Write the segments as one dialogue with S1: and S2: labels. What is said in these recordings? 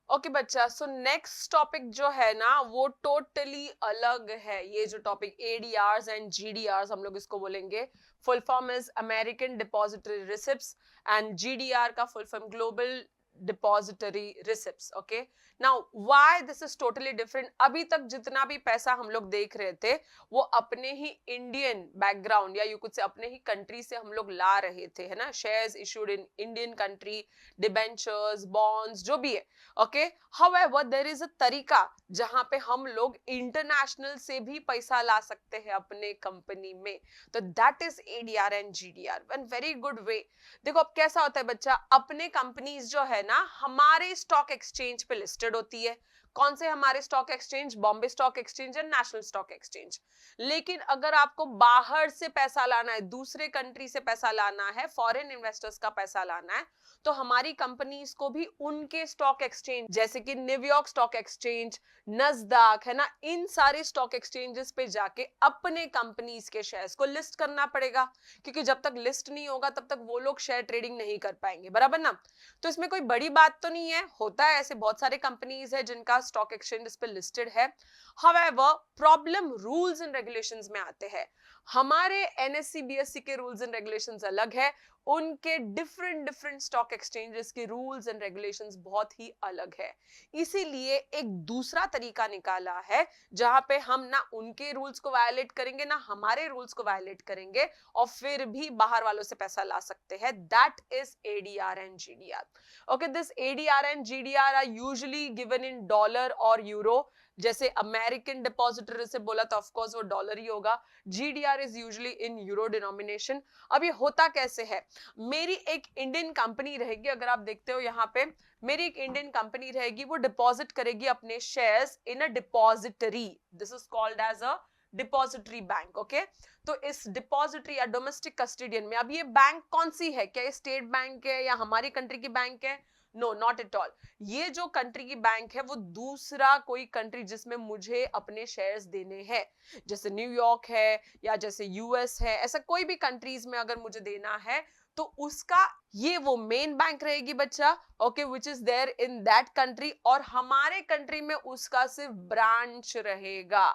S1: Okay बच्चा, so next topic जो है ना वो टोटली अलग है। ये जो टॉपिक एडीआरस एंड जीडीआरस हम लोग इसको बोलेंगे। Full form is American depository receipts and GDR का full form global depository receipts. Okay, now why this is totally different. अभी तक जितना भी पैसा हम लोग देख रहे थे वो अपने ही इंडियन बैकग्राउंड या यू कुछ से अपने ही कंट्री से हम लोग ला रहे थे, है ना। Shares issued in Indian country, debentures, bonds, जो भी है। Okay, however there is a तरीका जहां पे हम लोग इंटरनेशनल से भी पैसा ला सकते हैं अपने कंपनी में। तो that is ADR and GDR, one very good way. देखो अब कैसा होता है बच्चा, अपने कंपनीज जो है ना हमारे स्टॉक एक्सचेंज पे लिस्टेड होती है। कौन से हमारे stock exchange? Bombay stock exchange and national stock exchange. लेकिन अगर आपको बाहर से पैसा लाना है, दूसरे कंट्री से पैसा लाना है, फॉरेन इन्वेस्टर्स का पैसा लाना है, तो हमारी कंपनीज को भी उनके स्टॉक एक्सचेंज जैसे कि न्यूयॉर्क स्टॉक एक्सचेंज, नस्दाक, है ना, इन सारे स्टॉक एक्सचेंजेस पे जाके अपने कंपनीज के शेयर्स को लिस्ट करना पड़ेगा। क्योंकि जब तक लिस्ट नहीं होगा तब तक वो लोग शेयर ट्रेडिंग नहीं कर पाएंगे, बराबर ना। तो इसमें कोई बड़ी बात तो नहीं है, होता है ऐसे बहुत सारे कंपनीज है जिनका स्टॉक एक्सचेंज पे लिस्टेड है। However problem rules and regulations में आते हैं। हमारे एनएससी बीएससी के रूल्स एंड रेगुलेशंस अलग है, उनके डिफरेंट डिफरेंट स्टॉक एक्सचेंजेस के रूल्स एंड रेगुलेशंस बहुत ही अलग है। इसीलिए एक दूसरा तरीका निकाला है जहां पे हम ना उनके रूल्स को वायलेट करेंगे ना हमारे रूल्स को वायलेट करेंगे और फिर भी बाहर वालों से पैसा ला सकते हैं। That is ADR and GDR. Okay, this ADR and GDR are usually given in dollar और यूरो। जैसे अमेरिकन डिपॉजिटरी से बोला तो ऑफ कोर्स वो डॉलर ही होगा। GDR is usually in euro denomination. अब ये होता कैसे है, मेरी एक इंडियन कंपनी रहेगी, अगर आप देखते हो यहाँ पे मेरी एक इंडियन कंपनी रहेगी, वो डिपॉजिट करेगी अपने shares in a depository. This is called as a depository bank. Okay, तो इस डिपॉजिटरी या डोमेस्टिक कस्टोडियन में अब ये बैंक कौन सी है? क्या ये स्टेट बैंक है या हमारी कंट्री की बैंक है? No, not at all. ये जो कंट्री की बैंक है वो दूसरा कोई कंट्री जिसमें मुझे अपने शेयर्स देने हैं, जैसे न्यूयॉर्क है या जैसे यूएस है, ऐसा कोई भी कंट्रीज में अगर मुझे देना है तो उसका ये वो मेन बैंक रहेगी बच्चा। Okay, which is there in that country, और हमारे कंट्री में उसका सिर्फ ब्रांच रहेगा।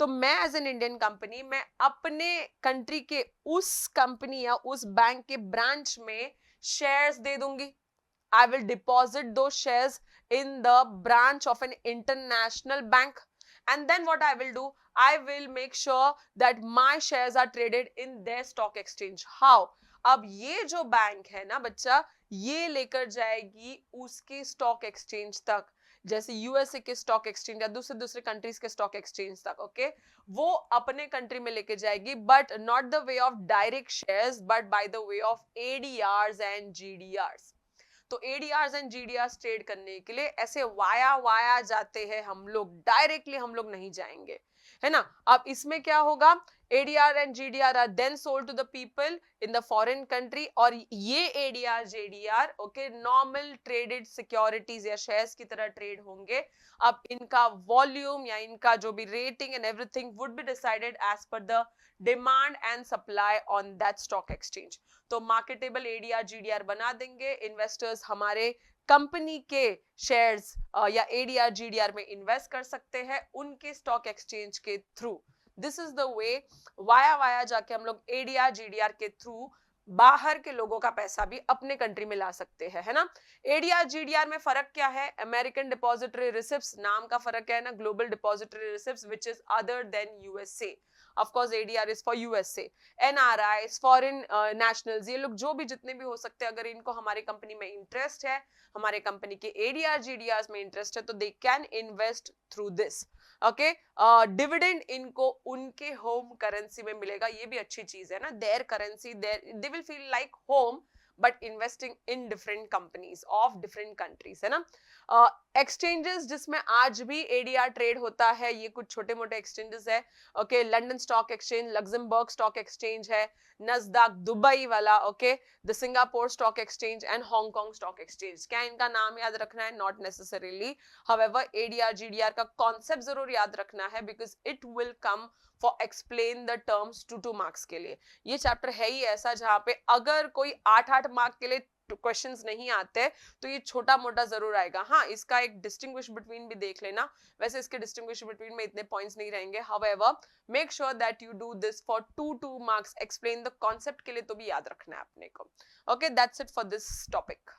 S1: तो मैं एज एन इंडियन कंपनी मैं अपने कंट्री के उस कंपनी या उस बैंक के ब्रांच में शेयर्स दे दूंगी। I will deposit those shares in the branch of an international bank, and then what I will do, I will make sure that my shares are traded in their stock exchange. How? अब ये जो bank है ना बच्चा, ये लेकर जाएगी उसके स्टॉक एक्सचेंज तक, जैसे यूएसए के स्टॉक एक्सचेंज या दूसरे दूसरे कंट्रीज के स्टॉक एक्सचेंज तक। ओके, वो अपने कंट्री में लेके जाएगी, but not the way of direct shares but by the way of ADRs and GDRs. तो एडीआरस एंड जीडीआरस ट्रेड करने के लिए ऐसे वाया वाया जाते हैं हम लोग, डायरेक्टली हम लोग नहीं जाएंगे, है ना। अब इसमें क्या होगा, ADR and GDR are then sold to the people in the foreign country, और ये ADR GDR okay normal traded securities या शेयर्स की तरह ट्रेड होंगे। अब इनका वॉल्यूम या इनका जो भी rating and everything would be decided as per the demand and supply on that stock exchange. तो मार्केटेबल एडीआर जीडीआर बना देंगे, इन्वेस्टर्स हमारे कंपनी के शेयर्स या एडीआर जीडीआर में इन्वेस्ट कर सकते हैं उनके स्टॉक एक्सचेंज के through. This is the way, via via जाके हम लोग एडीआर जीडीआर के थ्रू बाहर के लोगों का पैसा भी अपने कंट्री में ला सकते हैं, है ना। एडीआर जीडीआर में फर्क क्या है? अमेरिकन डिपॉजिटरी रिसिप्ट्स नाम का फर्क है ना, global depository receipts which is other than USA. Of course ADR is for USA. NRIs, foreign nationals, ये लोग जो भी जितने भी हो सकते हैं, अगर इनको हमारी कंपनी में इंटरेस्ट है, हमारे कंपनी के एडीआर जीडीआर में इंटरेस्ट है, तो they can invest through this. Okay, dividend इनको उनके होम करेंसी में मिलेगा, ये भी अच्छी चीज है ना, their currency, there they will feel like home but investing in different companies of different countries, है ना। एक्सचेंजेस जिसमें आज भी एडीआर ट्रेड होता है, ये कुछ छोटे मोटे एक्सचेंजेस है। Okay, London stock exchange, Luxembourg stock exchange है, नस्दाक दुबई वाला, okay, the Singapore stock exchange and Hong Kong stock exchange. क्या इनका नाम याद रखना है? Not necessarily. However ADR GDR का कॉन्सेप्ट जरूर याद रखना है, because it will come for explain the terms 2 marks के लिए। ये चैप्टर है ही ऐसा जहां पे अगर कोई 8 मार्क के लिए क्वेश्चंस नहीं आते तो ये छोटा मोटा जरूर आएगा। हाँ, इसका एक डिस्टिंग्विश बिटवीन भी देख लेना, वैसे इसके डिस्टिंग्विश बिटवीन में इतने पॉइंट्स नहीं रहेंगे। However make sure that you do this for 2 marks, explain the concept के लिए तो भी याद रखना है अपने को। Okay, that's it for this topic.